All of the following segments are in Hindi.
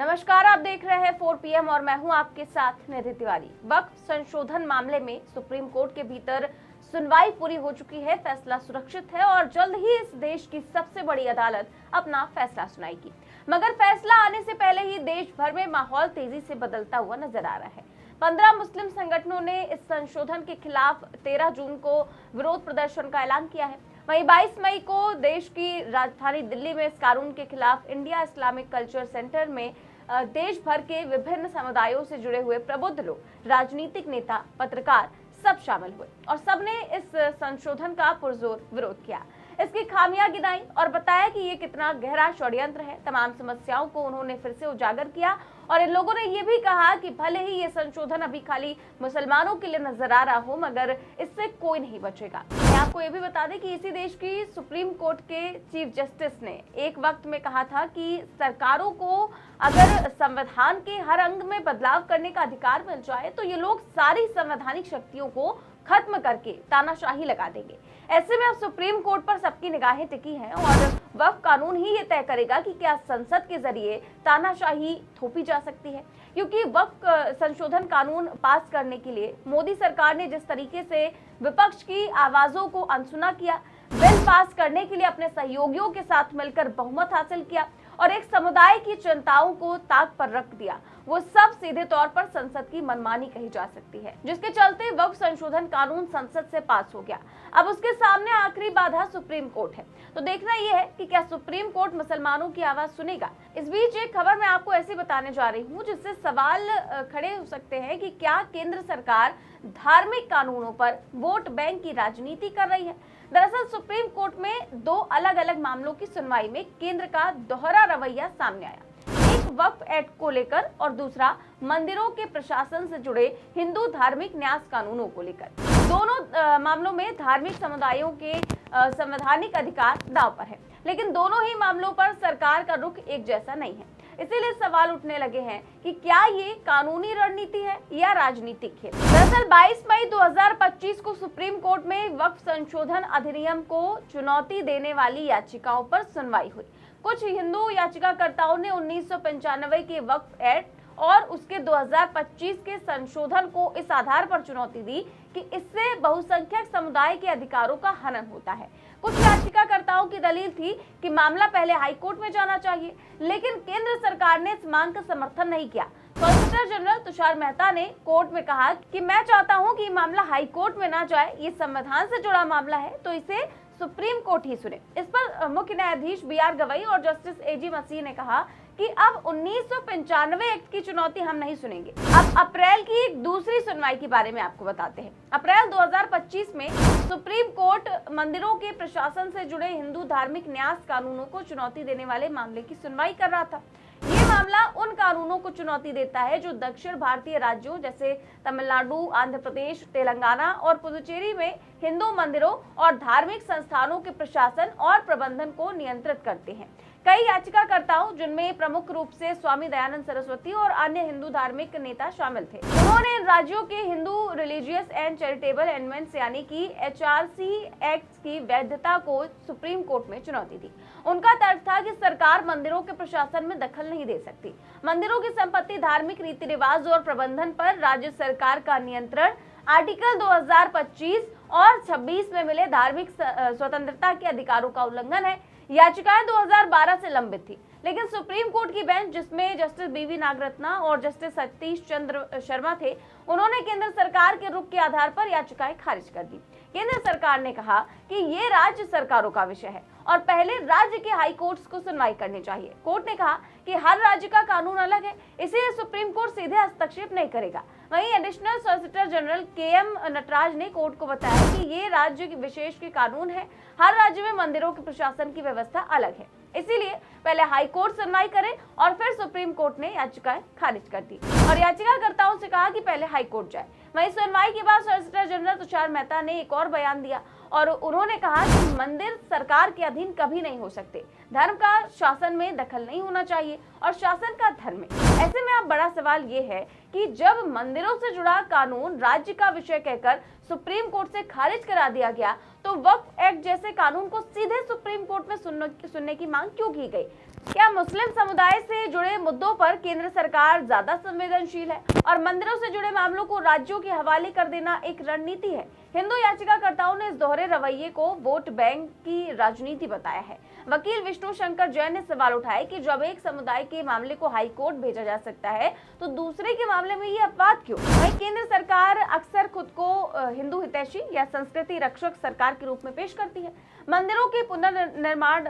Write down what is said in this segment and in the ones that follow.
नमस्कार, आप देख रहे हैं 4 PM और मैं हूं आपके साथ निधि तिवारी। वक्फ संशोधन मामले में सुप्रीम कोर्ट के भीतर सुनवाई पूरी हो चुकी है। फैसला सुरक्षित है और जल्द ही इस देश की सबसे बड़ी अदालत अपना फैसला सुनाएगी। मगर फैसला आने से पहले ही देश भर में माहौल तेजी से बदलता हुआ नजर आ रहा है। 15 मुस्लिम संगठनों ने इस संशोधन के खिलाफ 13 जून को विरोध प्रदर्शन का ऐलान किया है। वहीं 22 मई को देश की राजधानी दिल्ली में इस कानून के खिलाफ इंडिया इस्लामिक कल्चर सेंटर में देश भर के विभिन्न समुदायों से जुड़े हुए प्रबुद्ध लोग, राजनीतिक नेता, पत्रकार सब शामिल हुए और सबने इस संशोधन का पुरजोर विरोध किया। इसकी खामियां गिनाई और बताया कि ये कितना गहरा षड्यंत्र है। तमाम समस्याओं को उन्होंने फिर से उजागर किया और इन लोगों ने ये भी कहा कि भले ही ये संशोधन अभी खाली मुसलमानों के लिए नजर आ रहा हो, मगर इससे कोई नहीं बचेगा। मैं आपको ये भी बता दें कि इसी देश की सुप्रीम कोर्ट के चीफ जस्टिस ने एक वक्त में कहा था कि सरकारों को अगर संविधान के हर अंग में बदलाव करने का अधिकार मिल जाए तो ये लोग सारी संवैधानिक शक्तियों को खत्म करके तानाशाही लगा देंगे। ऐसे में अब सुप्रीम कोर्ट पर सबकी निगाहें टिकी हैं और वक्फ कानून ही ये तय करेगा कि क्या संसद के जरिए तानाशाही थोपी जा सकती है। क्योंकि वक्फ संशोधन कानून पास करने के लिए मोदी सरकार ने जिस तरीके से विपक्ष की आवाजों को अनसुना किया, बिल पास करने के लिए अपने सहयोगियों के साथ मिलकर बहुमत हासिल किया और एक समुदाय की चिंताओं को ताक पर रख दिया, वो सब सीधे तौर पर संसद की मनमानी कही जा सकती है, जिसके चलते वक्फ संशोधन कानून संसद से पास हो गया। अब उसके सामने आखिरी बाधा सुप्रीम कोर्ट है। तो देखना यह है कि क्या सुप्रीम कोर्ट मुसलमानों की आवाज सुनेगा। इस बीच एक खबर मैं आपको ऐसी बताने जा रही हूँ जिससे सवाल खड़े हो सकते हैं कि क्या केंद्र सरकार धार्मिक कानूनों पर वोट बैंक की राजनीति कर रही है। दरअसल सुप्रीम कोर्ट में दो अलग अलग मामलों की सुनवाई में केंद्र का दोहरा रवैया सामने आया। एक वक्फ एक्ट को लेकर और दूसरा मंदिरों के प्रशासन से जुड़े हिंदू धार्मिक न्यास कानूनों को लेकर। दोनों मामलों में धार्मिक समुदायों के संवैधानिक अधिकार दांव पर है, लेकिन दोनों ही मामलों पर सरकार का रुख एक जैसा नहीं है। इसीलिए सवाल उठने लगे हैं कि क्या ये कानूनी रणनीति है या राजनीतिक खेल। दरअसल 22 मई 2025 को सुप्रीम कोर्ट में वक्फ संशोधन अधिनियम को चुनौती देने वाली याचिकाओं पर सुनवाई हुई। कुछ हिंदू याचिकाकर्ताओं ने 1995 के वक्फ एक्ट और उसके 2025 के संशोधन को इस आधार पर चुनौती दी कि इससे बहुसंख्यक समुदाय के अधिकारों का हनन होता है। कुछ याचिकाकर्ताओं की दलील थी कि मामला पहले हाईकोर्ट में जाना चाहिए, लेकिन केंद्र सरकार ने इस मांग का समर्थन नहीं किया। सॉलिसिटर जनरल तुषार मेहता ने कोर्ट में कहा कि मैं चाहता हूं कि मामला हाईकोर्ट में ना जाए, ये संविधान से जुड़ा मामला है तो इसे सुप्रीम कोर्ट ही सुने। इस पर मुख्य न्यायाधीश BR गवई और जस्टिस AG मसीह ने कहा कि अब 1995 एक्ट की चुनौती हम नहीं सुनेंगे। अब अप्रैल की एक दूसरी सुनवाई के बारे में आपको बताते हैं। अप्रैल 2025 में सुप्रीम कोर्ट मंदिरों के प्रशासन से जुड़े हिंदू धार्मिक न्यास कानूनों को चुनौती देने वाले मामले की सुनवाई कर रहा था। ये मामला उन कानूनों को चुनौती देता है जो दक्षिण भारतीय राज्यों जैसे तमिलनाडु, आंध्र प्रदेश, तेलंगाना और पुदुचेरी में हिंदू मंदिरों और धार्मिक संस्थानों के प्रशासन और प्रबंधन को नियंत्रित करते हैं। कई याचिकाकर्ताओं, जिनमें प्रमुख रूप से स्वामी दयानंद सरस्वती और अन्य हिंदू धार्मिक नेता शामिल थे, उन्होंने राज्यों के हिंदू रिलीजियस एंड चैरिटेबल एंडमेंट्स यानी कि HRC एक्ट की वैधता को सुप्रीम कोर्ट में चुनौती दी। उनका तर्क था कि सरकार मंदिरों के प्रशासन में दखल नहीं दे सकती। मंदिरों की संपत्ति, धार्मिक रीति रिवाज और प्रबंधन पर राज्य सरकार का नियंत्रण आर्टिकल 2025 और 26 में मिले धार्मिक स्वतंत्रता के अधिकारों का उल्लंघन है। याचिकाएं 2012 से लंबित थी, लेकिन सुप्रीम कोर्ट की बेंच, जिसमें जस्टिस BV नागरत्ना और जस्टिस सतीश चंद्र शर्मा थे, उन्होंने केंद्र सरकार के रुख के आधार पर याचिकाएं खारिज कर दी। केंद्र सरकार ने कहा कि ये राज्य सरकारों का विषय है और पहले राज्य के हाई कोर्ट्स को सुनवाई करनी चाहिए। कोर्ट ने कहा कि हर राज्य का कानून अलग है, इसलिए सुप्रीम कोर्ट सीधे हस्तक्षेप नहीं करेगा। वहीं additional solicitor general KM Nataraj ने कोर्ट को बताया कि ये राज्य विशेष के कानून है, हर राज्य में मंदिरों के प्रशासन की व्यवस्था अलग है, इसीलिए पहले हाई कोर्ट सुनवाई करे और फिर सुप्रीम कोर्ट ने याचिकाएं खारिज कर दी और याचिकाकर्ताओं से कहा कि पहले हाई कोर्ट जाए। वहीं सुनवाई के बाद सॉलिसिटर जनरल तुषार मेहता ने एक और बयान दिया और उन्होंने कहा कि मंदिर सरकार के अधीन कभी नहीं हो सकते, धर्म का शासन में दखल नहीं होना चाहिए और शासन का धर्म में। ऐसे में अब बड़ा सवाल ये है कि जब मंदिरों से जुड़ा कानून राज्य का विषय कहकर सुप्रीम कोर्ट से खारिज करा दिया गया, तो वक्फ एक्ट जैसे कानून को सीधे सुप्रीम कोर्ट में सुनने की मांग क्यों की गई। क्या मुस्लिम समुदाय से जुड़े मुद्दों पर केंद्र सरकार ज्यादा संवेदनशील है और मंदिरों से जुड़े मामलों को राज्यों के हवाले कर देना एक रणनीति है? हिंदू याचिकाकर्ताओं ने इस दोहरे रवैये को वोट बैंक की राजनीति बताया है। वकील विष्णु शंकर जैन ने सवाल उठाया कि जब एक समुदाय के मामले को हाई कोर्ट भेजा जा सकता है तो दूसरे के मामले में ये अपवाद क्यों? वहीं केंद्र सरकार अक्सर खुद को हिंदू हितैषी या संस्कृति रक्षक सरकार के रूप में पेश करती है। मंदिरों के पुनर्निर्माण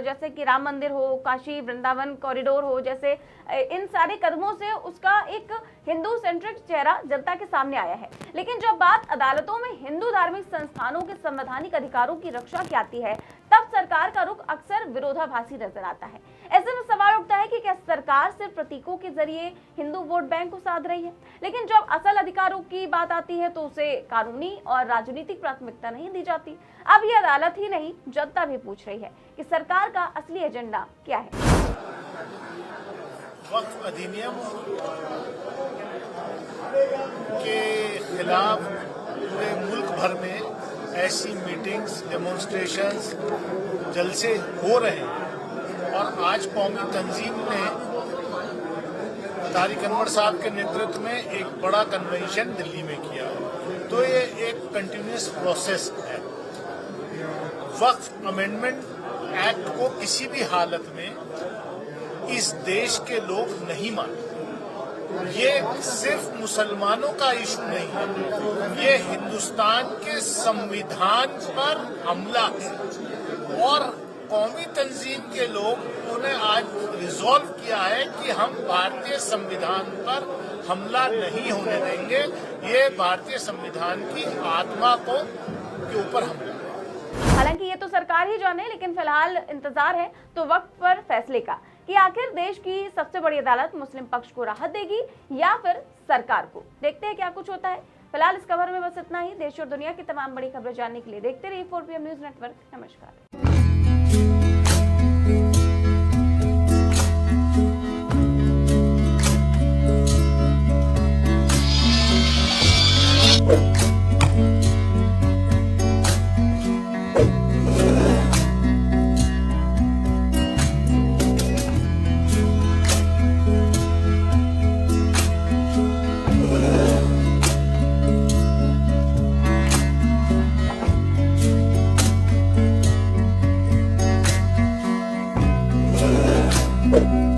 जैसे कि राम मंदिर हो, काशी वृंदावन कॉरिडोर हो, जैसे इन सारे कदमों से उसका एक हिंदू सेंट्रिक चेहरा जनता के सामने आया है। लेकिन जब बात अदालतों में हिंदू धार्मिक संस्थानों के संवैधानिक अधिकारों की रक्षा की आती है तब सरकार का रुख अक्सर विरोधाभासी नजर आता है। ऐसे में सवाल उठता है कि क्या सरकार सिर्फ प्रतीकों के जरिए हिंदू वोट बैंक को साध रही है, लेकिन जब असल अधिकारों की बात आती है तो उसे कानूनी और राजनीतिक प्राथमिकता नहीं दी जाती। अब ये अदालत ही नहीं जनता भी पूछ रही है कि सरकार का असली एजेंडा क्या है। वक्फ अधिनियम के खिलाफ पूरे मुल्क भर में ऐसी मीटिंग्स, डेमोन्स्ट्रेशंस, जलसे हो रहे हैं और आज कौमी तंजीम ने तारिक अनवर साहब के नेतृत्व में एक बड़ा कन्वेंशन दिल्ली में किया। तो ये एक कंटिन्यूअस प्रोसेस है। वक्फ अमेंडमेंट एक्ट को किसी भी हालत में इस देश के लोग नहीं मानते। ये सिर्फ मुसलमानों का इशू नहीं है, ये हिंदुस्तान के संविधान पर हमला है और कौमी तंजीम के लोग उन्हें आज रिजॉल्व किया है कि हम भारतीय संविधान पर हमला नहीं होने देंगे। ये भारतीय संविधान की आत्मा के ऊपर हमला। हालांकि ये तो सरकार ही जाने, लेकिन फिलहाल इंतजार है तो वक्त पर फैसले का कि आखिर देश की सबसे बड़ी अदालत मुस्लिम पक्ष को राहत देगी या फिर सरकार को। देखते हैं क्या कुछ होता है। फिलहाल इस खबर में बस इतना ही। देश और दुनिया की तमाम बड़ी खबरें जानने के लिए देखते रहिए 4PM न्यूज नेटवर्क। नमस्कार। Thank you.